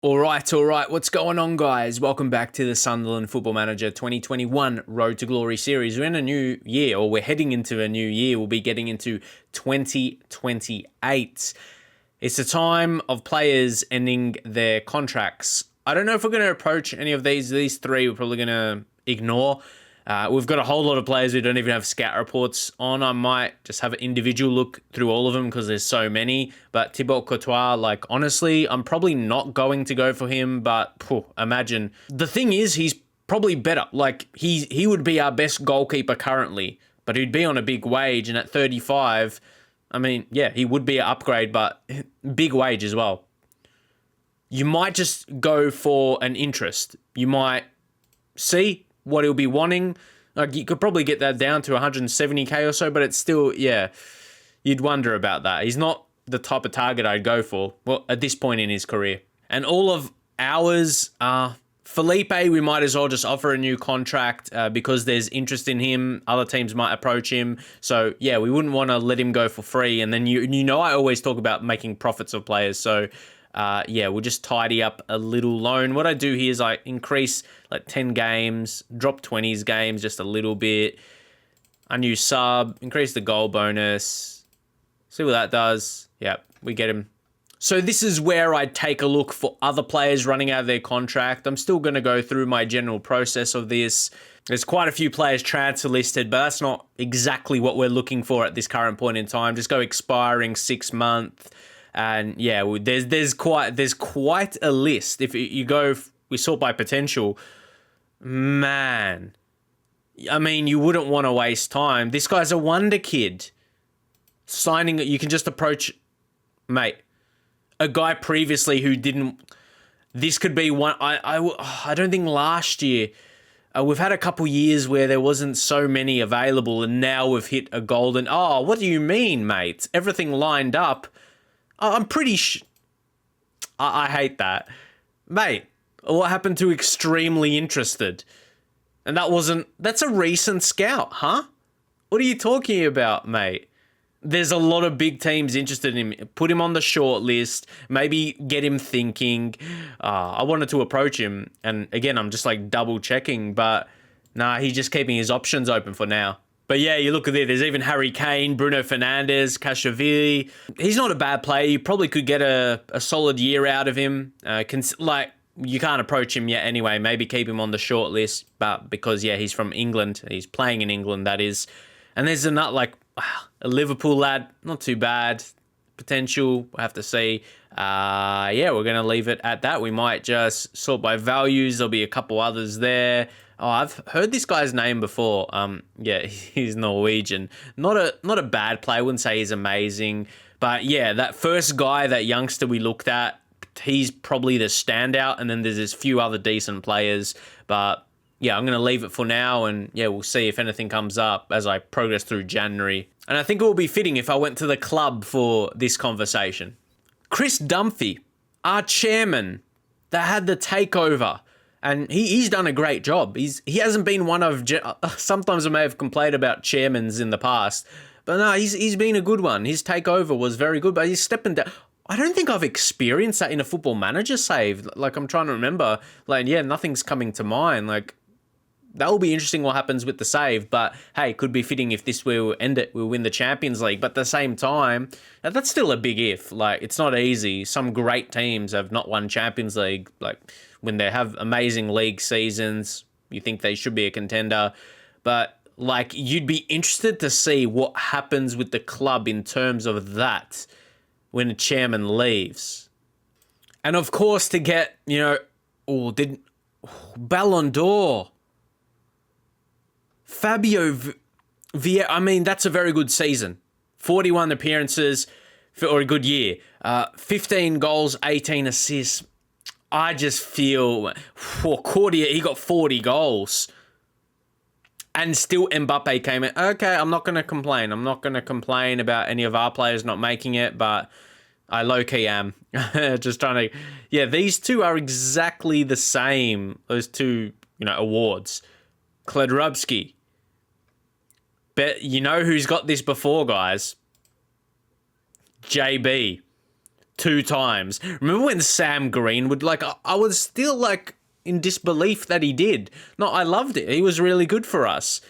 All right. What's going on, guys? Welcome back to the Sunderland Football Manager 2021 Road to Glory series. We're in a new year, or we're heading into a new year. We'll be getting into 2028. It's a time of players ending their contracts. I don't know if we're going to approach any of these. These three we're probably going to ignore. We've got a whole lot of players who don't even have scout reports on. I might just have an individual look through all of them because there's so many. But Thibaut Courtois, honestly, I'm probably not going to go for him. But imagine. The thing is, he's probably better. He would be our best goalkeeper currently. But he'd be on a big wage. And at 35, I mean, yeah, he would be an upgrade. But big wage as well. You might just go for an interest. You might see what he'll be wanting. You could probably get that down to 170k or so, but it's still, you'd wonder about that. He's not the type of target I'd go for, well, at this point in his career. And all of ours, Felipe, we might as well just offer a new contract because there's interest in him. Other teams might approach him. So, yeah, we wouldn't want to let him go for free. And then, I always talk about making profits of players. So, we'll just tidy up a little loan. What I do here is I increase 10 games, drop 20s games just a little bit. A new sub, increase the goal bonus. See what that does. Yep, we get him. So this is where I take a look for other players running out of their contract. I'm still going to go through my general process of this. There's quite a few players transfer listed, but that's not exactly what we're looking for at this current point in time. Just go expiring 6 months. And yeah, there's quite a list. If you go, we sort by potential, man. I mean, you wouldn't want to waste time. This guy's a wonder kid. Signing, you can just approach, mate. A guy previously who didn't. This could be one. I don't think last year. We've had a couple years where there wasn't so many available, and now we've hit a golden. Oh, what do you mean, mate? Everything lined up. I'm pretty I hate that. Mate, what happened to extremely interested? And that's a recent scout, huh? What are you talking about, mate? There's a lot of big teams interested in him. Put him on the short list. Maybe get him thinking. I wanted to approach him. And again, I'm just double checking. But nah, he's just keeping his options open for now. But yeah, you look at it, there's even Harry Kane, Bruno Fernandes, Kashvili. He's not a bad player. You probably could get a solid year out of him. You can't approach him yet anyway. Maybe keep him on the short list. But because, he's from England. He's playing in England, that is. And there's a Liverpool lad. Not too bad. Potential, we'll have to see. We're going to leave it at that. We might just sort by values. There'll be a couple others there. Oh, I've heard this guy's name before. He's Norwegian. Not a bad player. I wouldn't say he's amazing. But yeah, that first guy, that youngster we looked at, he's probably the standout. And then there's this few other decent players. But yeah, I'm going to leave it for now. And yeah, we'll see if anything comes up as I progress through January. And I think it will be fitting if I went to the club for this conversation. Chris Dunphy, our chairman that had the takeover. And he's done a great job. He hasn't been one of... Sometimes I may have complained about chairmans in the past. But no, he's been a good one. His takeover was very good. But he's stepping down. I don't think I've experienced that in a football manager save. I'm trying to remember. Nothing's coming to mind. That will be interesting what happens with the save. But, hey, could be fitting if this will end it. We'll win the Champions League. But at the same time, that's still a big if. It's not easy. Some great teams have not won Champions League. When they have amazing league seasons, you think they should be a contender. But, you'd be interested to see what happens with the club in terms of that when a chairman leaves. And, of course, to get, Ballon d'Or. Fabio Vieira, I mean, that's a very good season. 41 appearances or a good year. 15 goals, 18 assists. I just feel for Cordia, he got 40 goals. And still Mbappe came in. Okay, I'm not going to complain. I'm not going to complain about any of our players not making it, but I low-key am. Just trying to... Yeah, these two are exactly the same. Those two, awards. Kladrobski. Bet you know who's got this before, guys. JB. 2 times. Remember when Sam Greenwood, like, I was still, like, in disbelief that he did. No, I loved it. He was really good for us.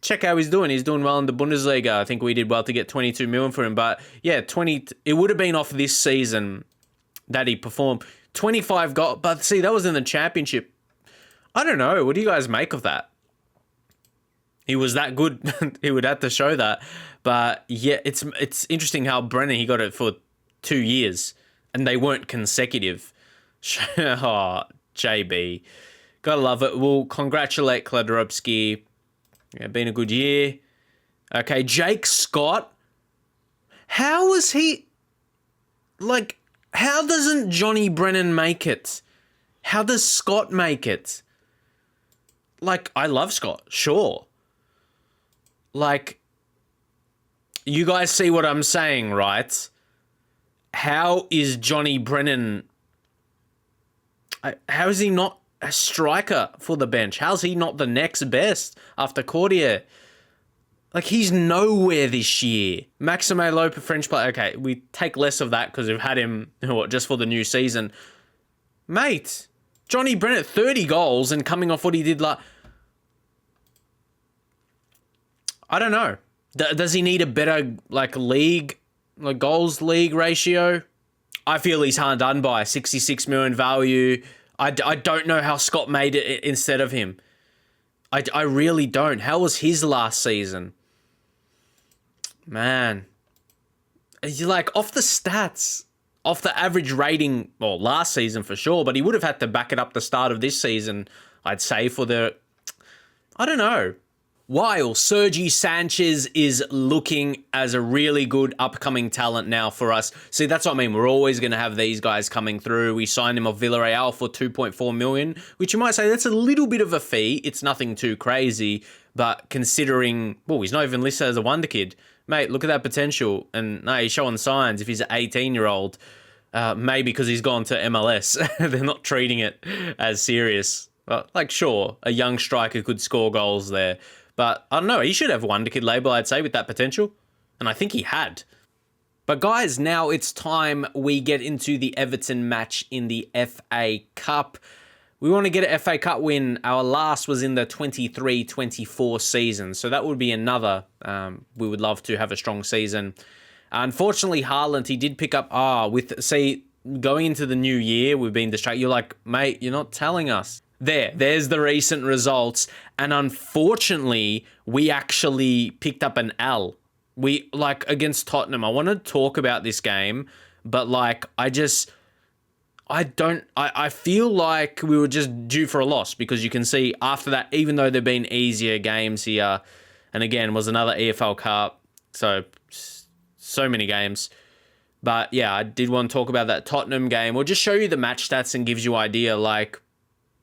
Check how he's doing. He's doing well in the Bundesliga. I think we did well to get 22 million for him. But, yeah, it would have been off this season that he performed. 25 goals. But, see, that was in the Championship. I don't know. What do you guys make of that? He was that good. He would have to show that. But, yeah, it's interesting how Brennan, he got it for 2 years. And they weren't consecutive. Oh, JB. Gotta love it. We'll congratulate Kladrobski. Yeah, been a good year. Okay, Jake Scott. How was he... Like, how doesn't Johnny Brennan make it? How does Scott make it? Like, I love Scott, sure. Like, you guys see what I'm saying, right? How is Johnny Brennan... How is he not a striker for the bench? How's he not the next best after Cordier? Like, he's nowhere this year. Maxime Lopez, French player. Okay, we take less of that because we've had him just for the new season. Mate, Johnny Brennan, 30 goals and coming off what he did like... I don't know. Does he need a better, like, goals league ratio? I feel he's hard done by. 66 million value. I don't know how Scott made it instead of him. I really don't. How was his last season? Man. Like, off the stats, off the average rating, well, last season for sure, but he would have had to back it up the start of this season, I'd say, for the... I don't know. While Sergi Sanchez is looking as a really good upcoming talent now for us. See, that's what I mean. We're always going to have these guys coming through. We signed him off Villarreal for 2.4 million, which you might say that's a little bit of a fee. It's nothing too crazy, but considering, well, he's not even listed as a wonder kid. Mate, look at that potential. And no, he's showing signs. If he's an 18-year-old, maybe because he's gone to MLS, they're not treating it as serious. Like, sure, a young striker could score goals there. But, I don't know, he should have a wonder kid label, I'd say, with that potential. And I think he had. But, guys, now it's time we get into the Everton match in the FA Cup. We want to get an FA Cup win. Our last was in the 23-24 season. So that would be another. We would love to have a strong season. Unfortunately, Haaland, he did pick up... going into the new year, we've been distracted. You're like, mate, you're not telling us. There's the recent results. And unfortunately, we actually picked up an L. We, like, against Tottenham. I want to talk about this game, but, like, I feel like we were just due for a loss because you can see after that, even though there've been easier games here, and again, was another EFL Cup, so many games. But, yeah, I did want to talk about that Tottenham game. We'll just show you the match stats and gives you an idea, like,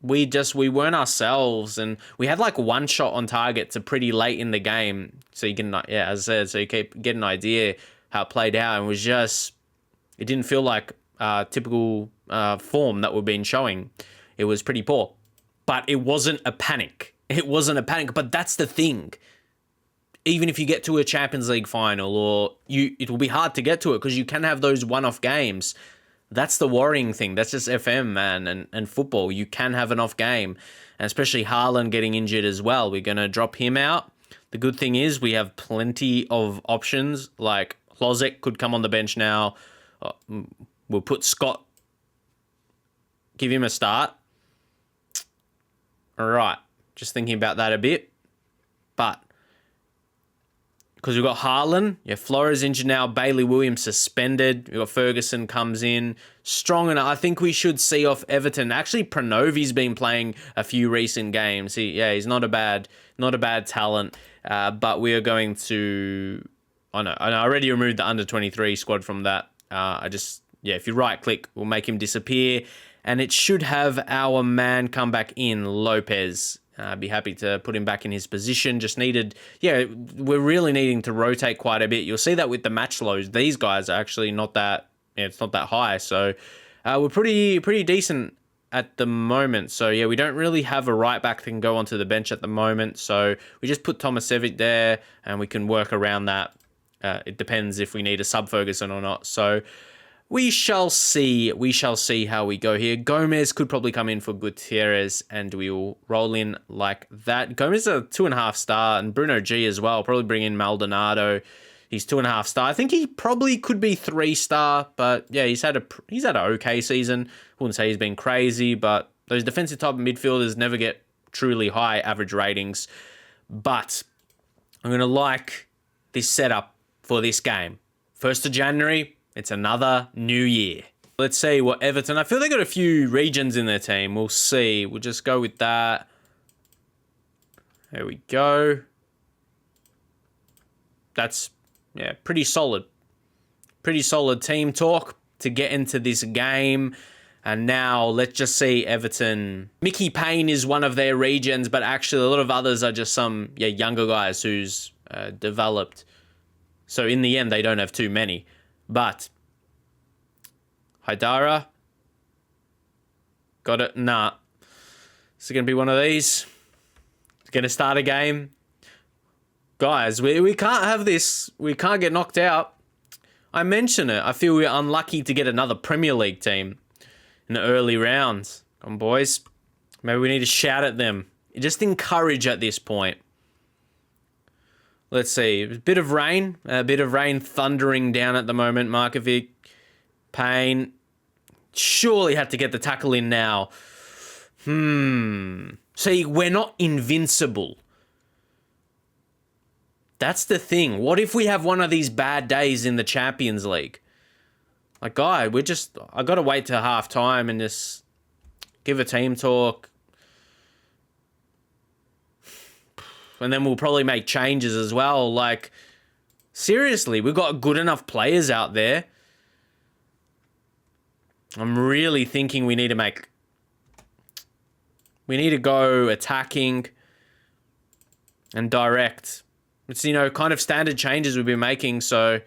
we weren't ourselves, and we had like one shot on target to pretty late in the game. So you can, as I said, so you keep get an idea how it played out, and it didn't feel like typical form that we've been showing. It was pretty poor, but it wasn't a panic. But that's the thing. Even if you get to a Champions League final, it will be hard to get to it because you can have those one-off games. That's the worrying thing. That's just FM, man, and football. You can have an off game, and especially Haaland getting injured as well. We're going to drop him out. The good thing is we have plenty of options. Like, Hlozek could come on the bench now. We'll put Scott, give him a start. All right, just thinking about that a bit. But because we've got Haaland, Flores injured now, Bailey Williams suspended, we've got Ferguson comes in, strong enough. I think we should see off Everton. Actually, Pranovi's been playing a few recent games. He's not a bad talent, but we are going to... I already removed the under-23 squad from that. If you right-click, we'll make him disappear, and it should have our man come back in, Lopez. I'd be happy to put him back in his position. We're really needing to rotate quite a bit. You'll see that with the match lows. These guys are actually not that, it's not that high. So we're pretty decent at the moment. So we don't really have a right back that can go onto the bench at the moment. So we just put Tomasevic there and we can work around that. It depends if we need a sub Ferguson or not. So we shall see. We shall see how we go here. Gomez could probably come in for Gutierrez, and we will roll in like that. Gomez is a 2.5 star, and Bruno G as well. Probably bring in Maldonado. He's 2.5 star. I think he probably could be 3 star, but yeah, he's had an okay season. Wouldn't say he's been crazy, but those defensive type of midfielders never get truly high average ratings. But I'm gonna like this setup for this game. 1st of January. It's another new year. Let's see what Everton... I feel they got a few regions in their team. We'll see. We'll just go with that. There we go. That's, yeah, pretty solid. Pretty solid team talk to get into this game. And now let's just see Everton. Mickey Payne is one of their regions, but actually a lot of others are just some younger guys who's developed. So in the end, they don't have too many. But Haidara, got it? Nah. Is it going to be one of these? It's going to start a game. Guys, we can't have this. We can't get knocked out. I mention it. I feel we're unlucky to get another Premier League team in the early rounds. Come on, boys. Maybe we need to shout at them. Just encourage at this point. Let's see. A bit of rain thundering down at the moment. Markovic, Payne. Surely had to get the tackle in now. See, we're not invincible. That's the thing. What if we have one of these bad days in the Champions League? Like, guy, I got to wait till half time and just give a team talk. And then we'll probably make changes as well. Like, seriously, we've got good enough players out there. I'm really thinking we need to go attacking and direct. It's, kind of standard changes we've been making, so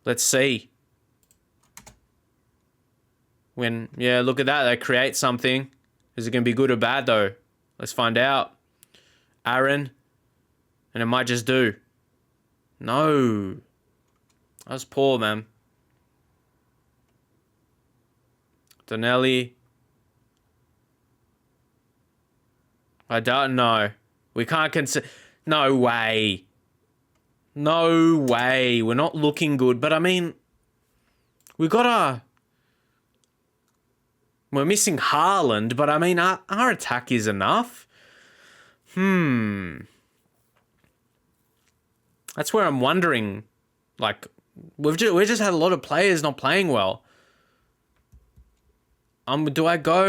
let's see. Look at that. They create something. Is it going to be good or bad, though? Let's find out. Aaron. And it might just do. No. That was poor, man. Donnelly. I don't know. We can't consider... No way. No way. We're not looking good. But, I mean... We got We're missing Haaland, but, I mean, our attack is enough. That's where I'm wondering. Like, we've just had a lot of players not playing well. Do I go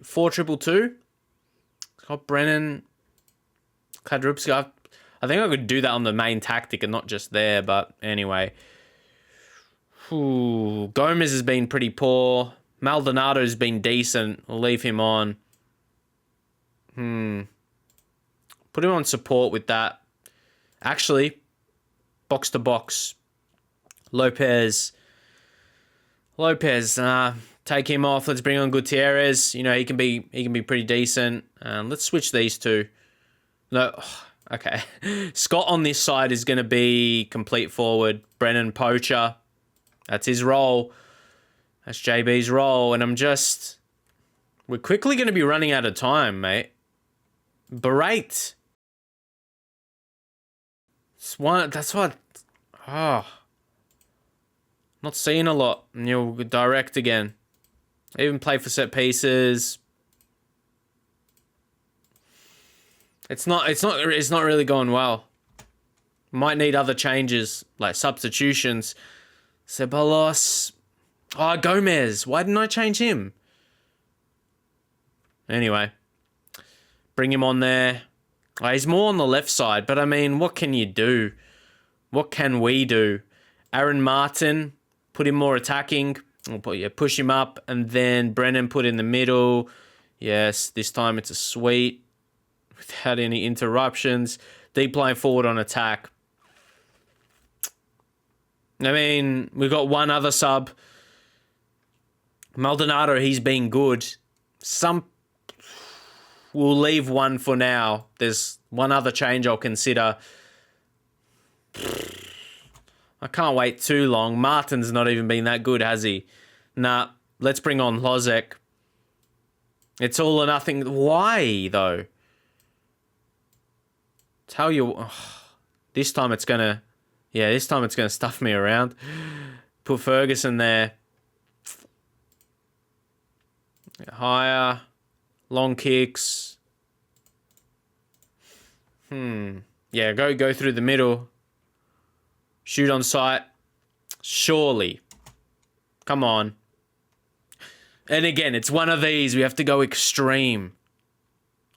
4-2-2? Got Brennan, Kladrobski. I think I could do that on the main tactic and not just there, but anyway. Gomez has been pretty poor. Maldonado's been decent. I'll leave him on. Put him on support with that. Actually, box to box. Lopez. Take him off. Let's bring on Gutierrez. He can be pretty decent. Let's switch these two. No, okay. Scott on this side is going to be complete forward. Brennan poacher. That's his role. That's JB's role. And we're quickly going to be running out of time, mate. Berate. That's what. Not seeing a lot. And you'll direct again. Even play for set pieces. It's not really going well. Might need other changes, like substitutions. Ceballos. Gomez. Why didn't I change him? Anyway. Bring him on there. He's more on the left side, but I mean, what can you do? What can we do? Aaron Martin, put him more attacking. Push him up, and then Brennan put in the middle. Yes, this time it's a sweet. Without any interruptions. Deep line forward on attack. I mean, we've got one other sub. Maldonado, he's been good. We'll leave one for now. There's one other change I'll consider. I can't wait too long. Martin's not even been that good, has he? Nah, let's bring on Lozek. It's all or nothing. Why, though? Tell you... this time it's going to... Yeah, this time it's going to stuff me around. Put Ferguson there. Higher. Long kicks. Yeah, go through the middle. Shoot on sight. Surely. Come on. And again, it's one of these. We have to go extreme.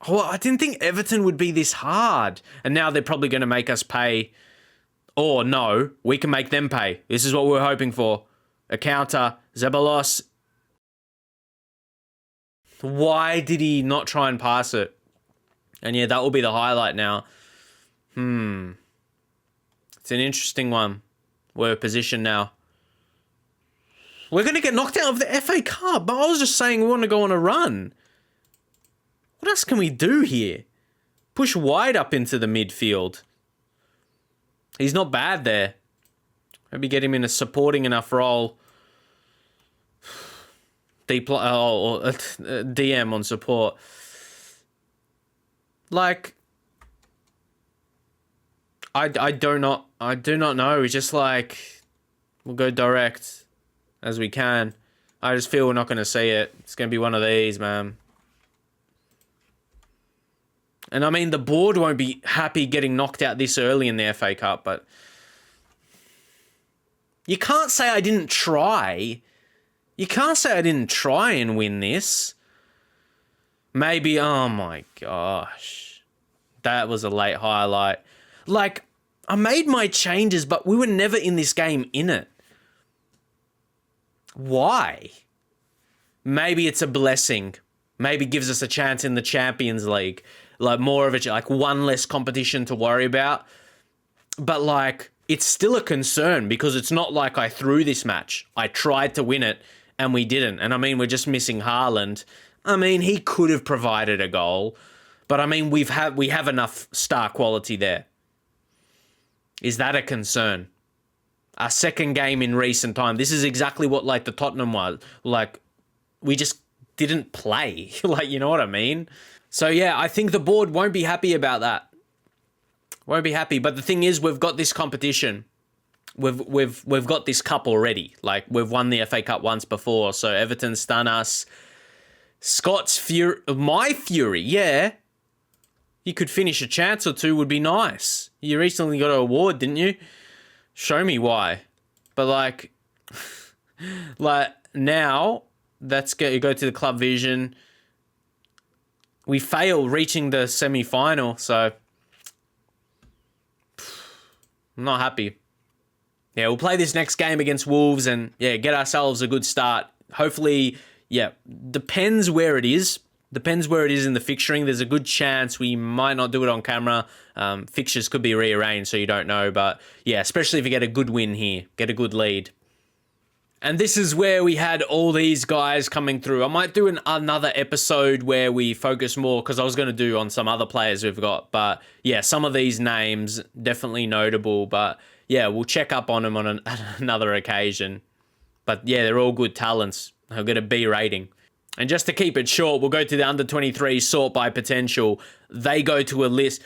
Oh, I didn't think Everton would be this hard. And now they're probably going to make us pay. Or no, we can make them pay. This is what we're hoping for. A counter. Zeballos. Why did he not try and pass it? And yeah, that will be the highlight now. It's an interesting one. We're positioned now. We're going to get knocked out of the FA Cup, but I was just saying we want to go on a run. What else can we do here? Push wide up into the midfield. He's not bad there. Maybe get him in a supporting enough role. DM on support. Like, I do not know. It's just like, we'll go direct as we can. I just feel we're not going to see it. It's going to be one of these, man. And I mean, the board won't be happy getting knocked out this early in the FA Cup, but you can't say I didn't try. You can't say I didn't try and win this. Maybe, oh my gosh. That was a late highlight. Like, I made my changes, but we were never in this game in it. Why? Maybe it's a blessing. Maybe it gives us a chance in the Champions League. Like, more of it, like one less competition to worry about. But like, it's still a concern because it's not like I threw this match. I tried to win it and we didn't. And I mean, we're just missing Haaland. I mean, he could have provided a goal. But I mean, we have enough star quality there. Is that a concern? Our second game in recent time. This is exactly what like the Tottenham was. Like, we just didn't play. Like, you know what I mean? So yeah, I think the board won't be happy about that. Won't be happy. But the thing is, we've got this competition. We've got this cup already. Like, we've won the FA Cup once before. So Everton stun us. Scott's Fury, my Fury, yeah. You could finish a chance or two would be nice. You recently got an award, didn't you? Show me why. But like, like now, let's go to the club vision. We fail reaching the semi-final, so I'm not happy. Yeah, we'll play this next game against Wolves and yeah, get ourselves a good start. Hopefully, yeah, depends where it is. Depends where it is in the fixturing. There's a good chance we might not do it on camera. Fixtures could be rearranged, so you don't know. But yeah, especially if you get a good win here, get a good lead. And this is where we had all these guys coming through. I might do another episode where we focus more, because I was going to do on some other players we've got. But yeah, some of these names, definitely notable. But yeah, we'll check up on them on another occasion. But yeah, they're all good talents. I'll get a B rating. And just to keep it short, we'll go to the under-23 sort by potential. They go to a list.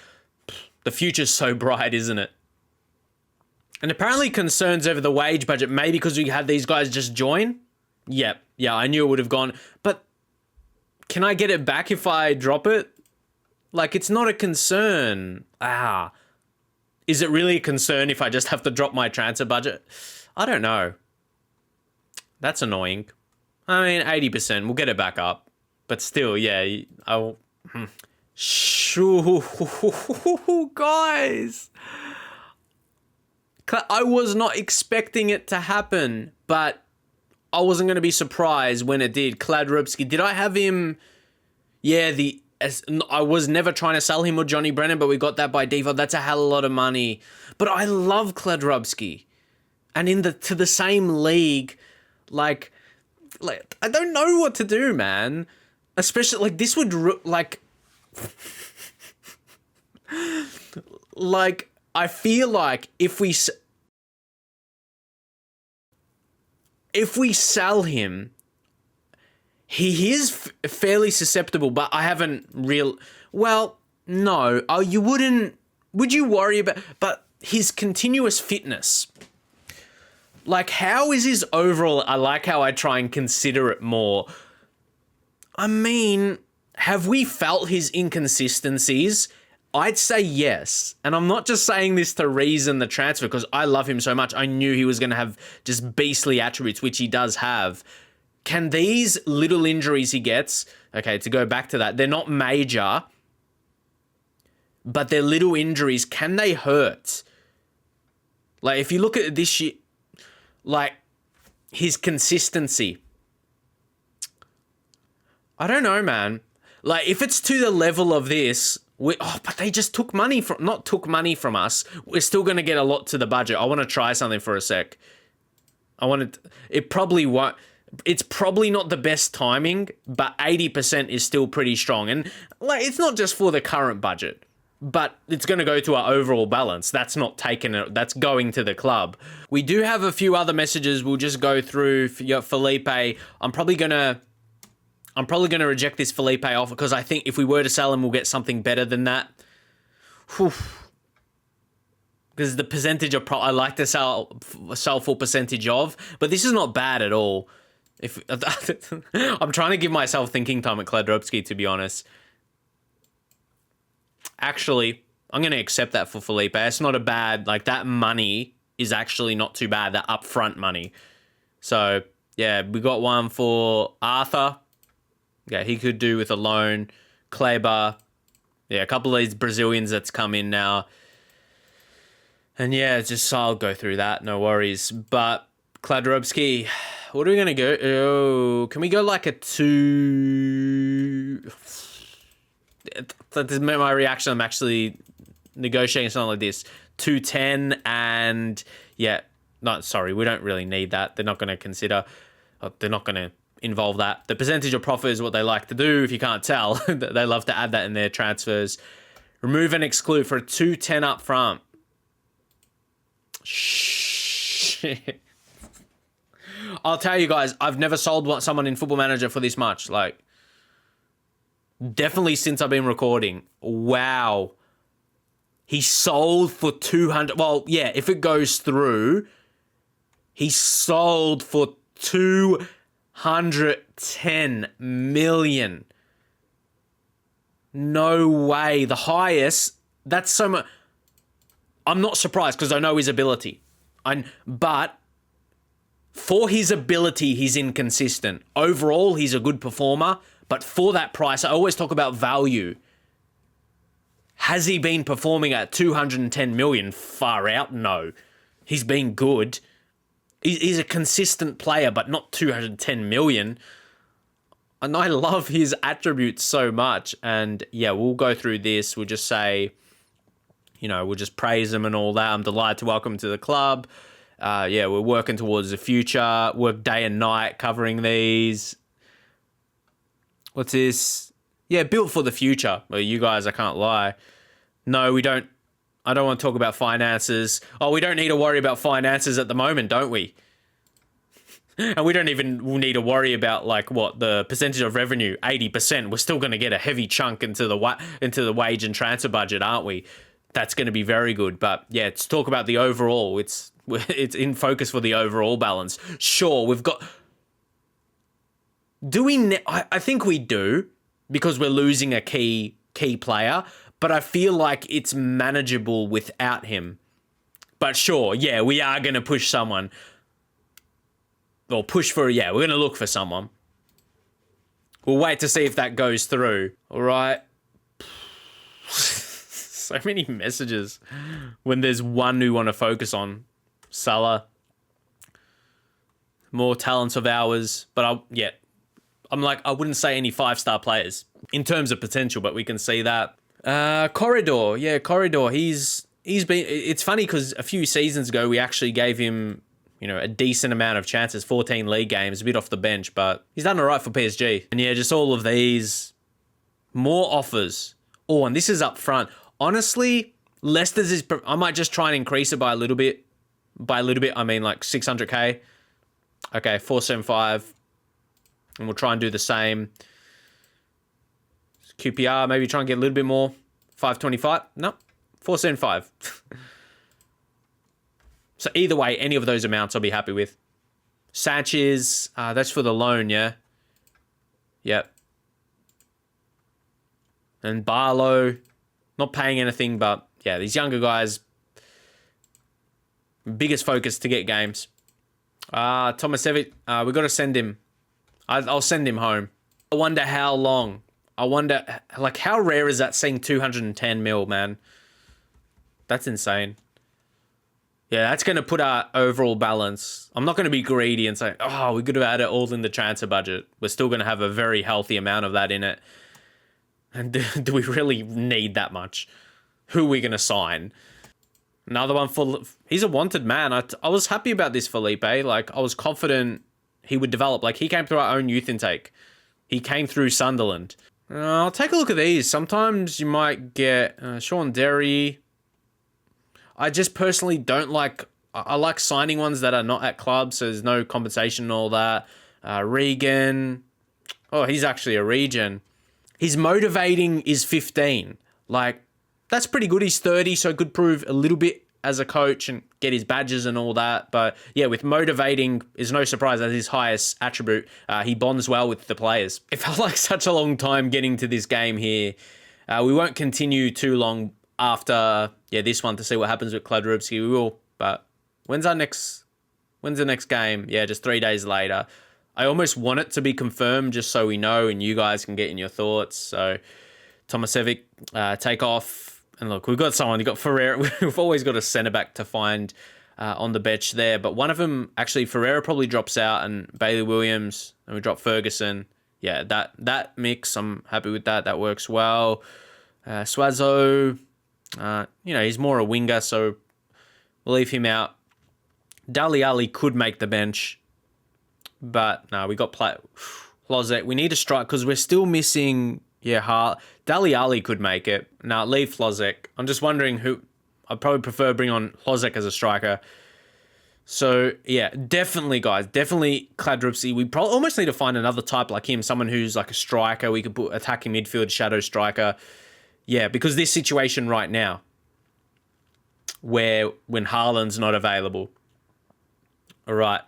The future's so bright, isn't it? And apparently concerns over the wage budget, maybe because we had these guys just join. Yeah, I knew it would have gone. But can I get it back if I drop it? Like, it's not a concern. Is it really a concern if I just have to drop my transfer budget? I don't know. That's annoying. I mean, 80%. We'll get it back up. But still, yeah, I'll... Guys! I was not expecting it to happen, but I wasn't going to be surprised when it did. Kladrobski, did I have him? Yeah, I was never trying to sell him or Johnny Brennan, but we got that by default. That's a hell of a lot of money. But I love Kladrobski. And to the same league, like I don't know what to do, man. Especially, like, this would, like... like, I feel like if we... if we sell him, he is fairly susceptible, but I haven't well, no. Oh, you wouldn't... Would you worry about... But his continuous fitness... Like, how is his overall... I like how I try and consider it more. I mean, have we felt his inconsistencies? I'd say yes. And I'm not just saying this to reason the transfer, because I love him so much. I knew he was going to have just beastly attributes, which he does have. Can these little injuries he gets... Okay, to go back to that, they're not major, but they're little injuries. Can they hurt? Like, if you look at this year... Like, his consistency. I don't know, man. Like, if it's to the level of this... but they just took money from... Not took money from us. We're still going to get a lot to the budget. I want to try something for a sec. It probably won't... It's probably not the best timing, but 80% is still pretty strong. And, like, it's not just for the current budget, but it's going to go to our overall balance. That's not taking it. That's going to the club. We do have a few other messages. We'll just go through. Felipe, I'm probably going to reject this Felipe offer, because I think if we were to sell him, we'll get something better than that. Because the percentage of... I like to sell full percentage of, but this is not bad at all. I'm trying to give myself thinking time at Kladrobski, to be honest. Actually, I'm going to accept that for Felipe. It's not a bad... Like, that money is actually not too bad, that upfront money. So, yeah, we got one for Arthur. Yeah, he could do with a loan. Kleber. Yeah, a couple of these Brazilians that's come in now. And yeah, just I'll go through that, no worries. But Kladrobski, what are we going to go? Oh, can we go like a 2... That's my reaction. I'm actually negotiating something like this. 210 and... Yeah, no, sorry, we don't really need that. They're not going to consider... They're not going to involve that. The percentage of profit is what they like to do, if you can't tell. They love to add that in their transfers. Remove and exclude for a 210 up front. Shit. I'll tell you guys, I've never sold someone in Football Manager for this much. Like, definitely since I've been recording. Wow. He sold for 200. Well, yeah, if it goes through, he sold for 210 million. No way. The highest. That's so much. I'm not surprised because I know his ability. But for his ability, he's inconsistent. Overall, he's a good performer. But for that price, I always talk about value. Has he been performing at 210 million? Far out, no. He's been good. He's a consistent player, but not 210 million. And I love his attributes so much. And yeah, we'll go through this. We'll just say, you know, we'll just praise him and all that. I'm delighted to welcome him to the club. Yeah, we're working towards the future. Work day and night covering these. What's this? Yeah, built for the future. Well, you guys, I can't lie. No, we don't. I don't want to talk about finances. Oh, we don't need to worry about finances at the moment, don't we? And we don't even need to worry about, like, what, the percentage of revenue, 80%. We're still going to get a heavy chunk into the wage and transfer budget, aren't we? That's going to be very good. But yeah, to talk about the overall, it's in focus for the overall balance. Sure, we've got... Do we... I think we do, because we're losing a key player, but I feel like it's manageable without him. But sure, yeah, we are going to push someone. Or we're going to look for someone. We'll wait to see if that goes through. All right. So many messages when there's one we want to focus on. Salah. More talents of ours. But I wouldn't say any 5-star players in terms of potential, but we can see that. Corridor. Yeah, Corridor. He's been... It's funny because a few seasons ago, we actually gave him, you know, a decent amount of chances, 14 league games, a bit off the bench, but he's done all right for PSG. And yeah, just all of these. More offers. Oh, and this is up front. Honestly, Leicester's is... I might just try and increase it by a little bit. By a little bit, I mean like 600k. Okay, 475. And we'll try and do the same. QPR, maybe try and get a little bit more. 525. No, 475. So either way, any of those amounts I'll be happy with. Sanchez, that's for the loan, yeah? Yep. And Barlow, not paying anything, but yeah, these younger guys, biggest focus to get games. Tomasevic, we got to send him. I'll send him home. I wonder how long. I wonder, like, how rare is that seeing 210 mil, man? That's insane. Yeah, that's going to put our overall balance. I'm not going to be greedy and say, oh, we could have had it all in the transfer budget. We're still going to have a very healthy amount of that in it. And do we really need that much? Who are we going to sign? Another one for... He's a wanted man. I was happy about this Felipe. Like, I was confident he would develop. Like, he came through our own youth intake. He came through Sunderland. I'll take a look at these. Sometimes you might get Sean Derry. I just personally don't like... I like signing ones that are not at clubs, so there's no compensation and all that. Regan. Oh, he's actually a regen. His motivating is 15. Like, that's pretty good. He's 30, so could prove a little bit as a coach and get his badges and all that. But yeah, with motivating is no surprise as his highest attribute. He bonds well with the players. It felt like such a long time getting to this game here. We won't continue too long after this one to see what happens with Kladrobski. We will, but when's the next game? Yeah, just 3 days later. I almost want it to be confirmed just so we know and you guys can get in your thoughts. So Tomasevic, take off. And look, we've got someone. You've got Ferreira. We've always got a centre-back to find on the bench there. But one of them, actually, Ferreira probably drops out and Bailey Williams. And we drop Ferguson. Yeah, that mix, I'm happy with that. That works well. Swazo, he's more a winger, so we'll leave him out. Dali Ali could make the bench. But no, we got Flozek. We need to strike because we're still missing. Yeah, Dali Ali could make it. Now leave Flozek. I'm just wondering who. I'd probably prefer bring on Flozek as a striker. So yeah, definitely, guys, definitely Kladrobski. We probably almost need to find another type like him, someone who's like a striker. We could put attacking midfield, shadow striker. Yeah, because this situation right now, when Haaland's not available. All right.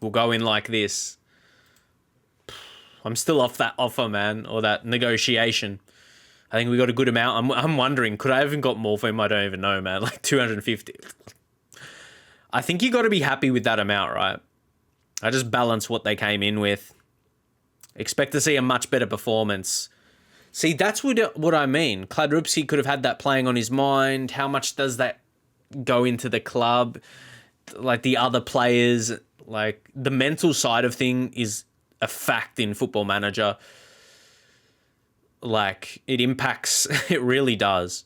We'll go in like this. I'm still off that offer, man, or that negotiation. I think we got a good amount. I'm wondering, could I even got more for him? I don't even know, man. Like 250. I think you got to be happy with that amount, right? I just balance what they came in with. Expect to see a much better performance. See, that's what I mean. Kladrobski could have had that playing on his mind. How much does that go into the club? Like the other players... Like, the mental side of thing is a fact in Football Manager. Like, it impacts, it really does.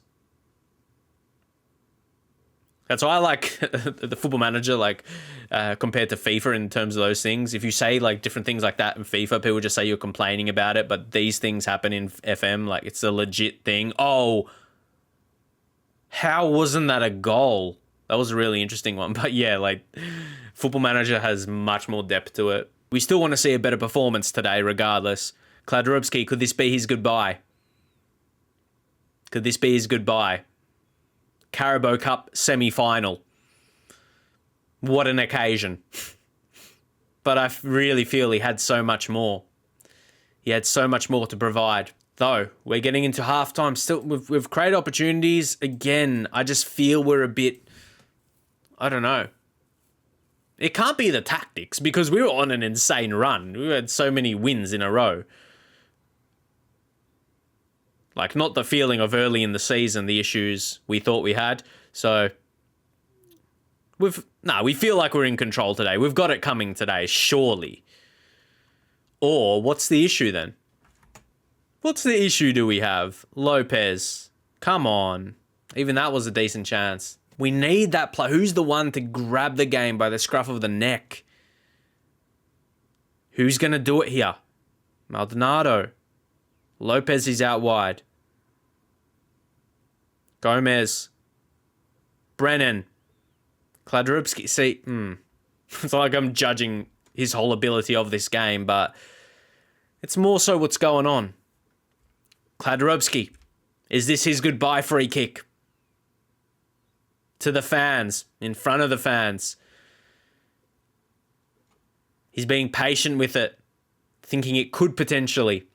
That's why I like the Football Manager, like, compared to FIFA in terms of those things. If you say, like, different things like that in FIFA, people just say you're complaining about it, but these things happen in FM, like, it's a legit thing. Oh, how wasn't that a goal? That was a really interesting one. But yeah, like, Football Manager has much more depth to it. We still want to see a better performance today, regardless. Kladrobski, could this be his goodbye? Could this be his goodbye? Carabao Cup semi-final. What an occasion. But I really feel he had so much more. He had so much more to provide. Though, we're getting into halftime. Still, we've created opportunities. Again, I just feel we're a bit... I don't know. It can't be the tactics because we were on an insane run. We had so many wins in a row. Like, not the feeling of early in the season, the issues we thought we had. So, we feel like we're in control today. We've got it coming today, surely. Or, what's the issue then? What's the issue do we have? Lopez. Come on. Even that was a decent chance. We need that player. Who's the one to grab the game by the scruff of the neck? Who's going to do it here? Maldonado. Lopez is out wide. Gomez. Brennan. Kladrobski. See, it's like I'm judging his whole ability of this game, but it's more so what's going on. Kladrobski. Is this his goodbye free kick? To the fans, in front of the fans. He's being patient with it, thinking it could potentially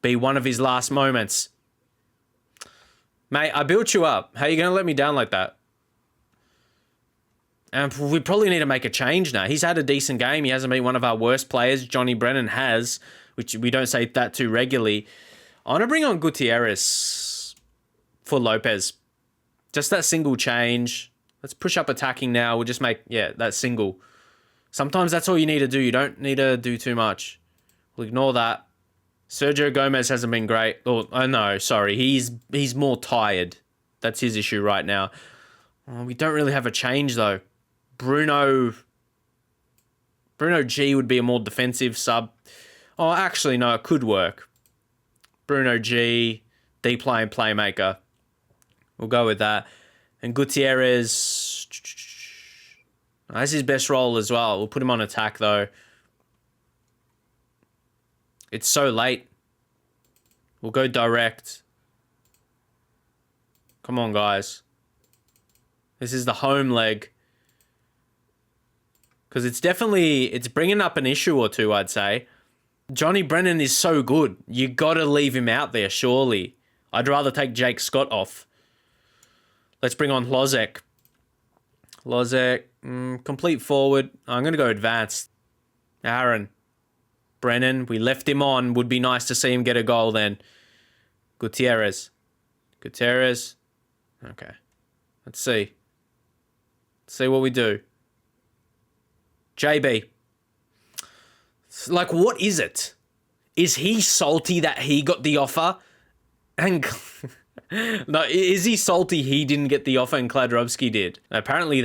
be one of his last moments. Mate, I built you up. How are you going to let me down like that? And we probably need to make a change now. He's had a decent game. He hasn't been one of our worst players. Johnny Brennan has, which we don't say that too regularly. I want to bring on Gutierrez for Lopez. Just that single change. Let's push up attacking now. We'll just make, that single. Sometimes that's all you need to do. You don't need to do too much. We'll ignore that. Sergio Gomez hasn't been great. Oh no, sorry. He's more tired. That's his issue right now. We don't really have a change, though. Bruno G would be a more defensive sub. Oh, actually, no, it could work. Bruno G, deep line playmaker. We'll go with that. And Gutierrez, that's his best role as well. We'll put him on attack, though. It's so late. We'll go direct. Come on, guys. This is the home leg. Because it's bringing up an issue or two, I'd say. Johnny Brennan is so good. You got to leave him out there, surely. I'd rather take Jake Scott off. Let's bring on Lozek. Complete forward. I'm going to go advanced. Aaron. Brennan, we left him on. Would be nice to see him get a goal then. Gutierrez. Okay. Let's see. See what we do. JB. Like, what is it? Is he salty that he got the offer? And no, is he salty he didn't get the offer and Kladrobski did? Apparently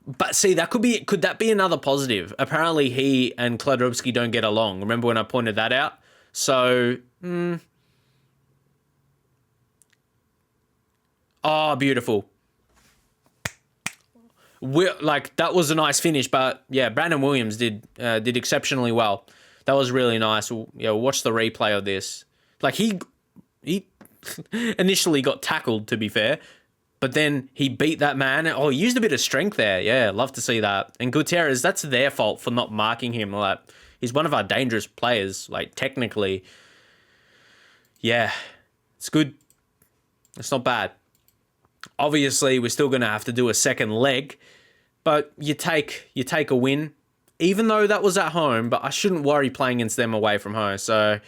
but see, could that be another positive? Apparently he and Kladrobski don't get along. Remember when I pointed that out? So, oh, beautiful. That was a nice finish, but yeah, Brandon Williams did exceptionally well. That was really nice. We'll watch the replay of this. Like, he initially got tackled, to be fair, but then he beat that man. Oh, he used a bit of strength there. Yeah, love to see that. And Gutierrez, that's their fault for not marking him. Like, he's one of our dangerous players, like, technically. Yeah, it's good. It's not bad. Obviously, we're still going to have to do a second leg, but you take a win, even though that was at home, but I shouldn't worry playing against them away from home. So,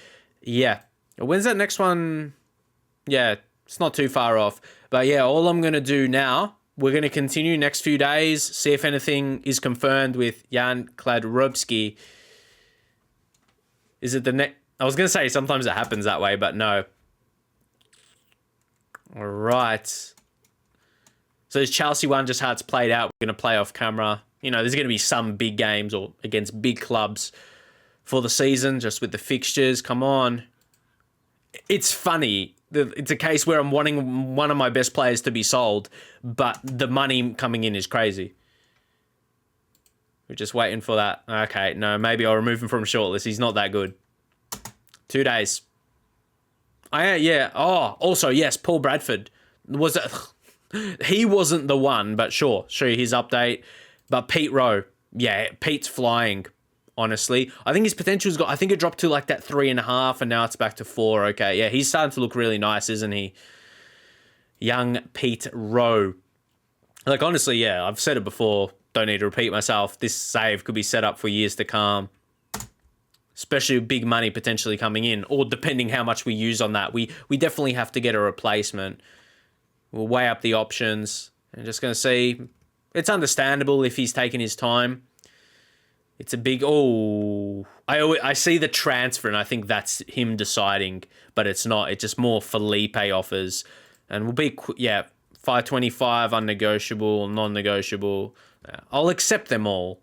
yeah. When's that next one? Yeah, it's not too far off. But yeah, all I'm going to do now, we're going to continue next few days, see if anything is confirmed with Jan Kladrobski. Is it the next? I was going to say sometimes it happens that way, but no. All right. So this Chelsea one, just how it's played out, we're going to play off camera. You know, there's going to be some big games or against big clubs for the season, just with the fixtures. Come on. It's funny. It's a case where I'm wanting one of my best players to be sold, but the money coming in is crazy. We're just waiting for that. Okay, no, maybe I'll remove him from shortlist. He's not that good. 2 days. Yeah. Oh, also, yes, Paul Bradford. Was it? He wasn't the one, but sure, show you his update. But Pete Rowe, yeah, Pete's flying. Honestly, I think his potential's got. I think it dropped to like that 3.5, and now it's back to 4. Okay, yeah, he's starting to look really nice, isn't he? Young Pete Rowe. Like, honestly, yeah, I've said it before. Don't need to repeat myself. This save could be set up for years to come, especially with big money potentially coming in, or depending how much we use on that. We definitely have to get a replacement. We'll weigh up the options. I'm just gonna see. It's understandable if he's taking his time. It's a big... Oh, I see the transfer, and I think that's him deciding, but it's not. It's just more Felipe offers. And we'll be... Yeah, 525, unnegotiable, non-negotiable. I'll accept them all.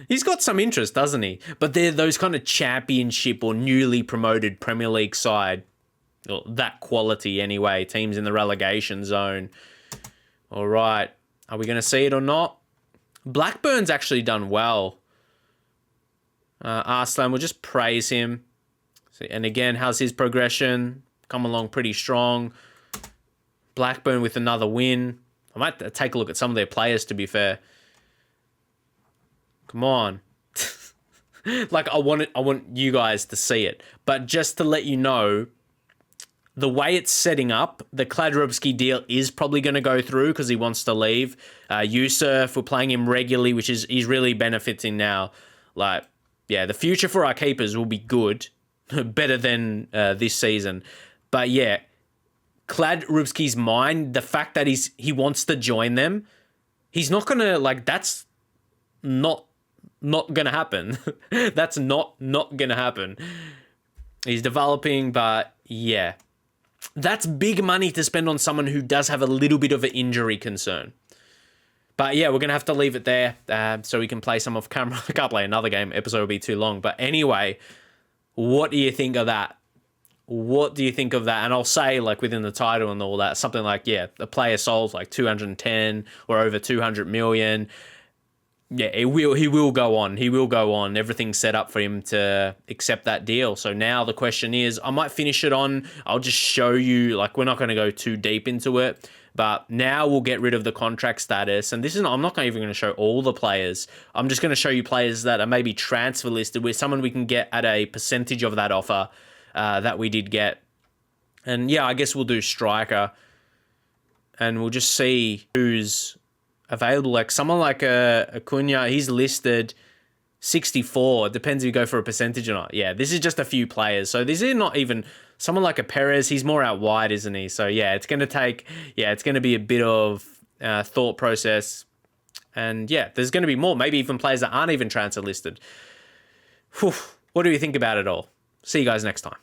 He's got some interest, doesn't he? But they're those kind of championship or newly promoted Premier League side. Or that quality anyway. Teams in the relegation zone. All right. Are we going to see it or not? Blackburn's actually done well. Arslan, we'll just praise him. And again, how's his progression? Come along pretty strong. Blackburn with another win. I might take a look at some of their players, to be fair. Come on. Like, I want you guys to see it. But just to let you know, the way it's setting up, the Kladrobski deal is probably going to go through because he wants to leave. Yusuf, we're playing him regularly, which is he's really benefiting now. Like, yeah, the future for our keepers will be good. Better than this season. But yeah, Kladrobski's mind, the fact that he wants to join them, he's not going to, like, that's not going to happen. That's not going to happen. He's developing, but yeah. That's big money to spend on someone who does have a little bit of an injury concern. But yeah, we're going to have to leave it there so we can play some off camera. I can't play another game. Episode will be too long. But anyway, what do you think of that? What do you think of that? And I'll say, like, within the title and all that, something like, yeah, the player sold like 210 or over 200 million. Yeah, he will go on. He will go on. Everything's set up for him to accept that deal. So now the question is, I might finish it on. I'll just show you, like, we're not going to go too deep into it. But now we'll get rid of the contract status. And I'm not even going to show all the players. I'm just going to show you players that are maybe transfer listed with someone we can get at a percentage of that offer that we did get. And yeah, I guess we'll do striker. And we'll just see who's available. Like someone like Acuna, he's listed 64. It depends if you go for a percentage or not. Yeah, this is just a few players. So this is not even someone like a Perez. He's more out wide, isn't he? So yeah, it's going to be a bit of thought process. And yeah, there's going to be more. Maybe even players that aren't even transfer listed. Whew. What do you think about it all? See you guys next time.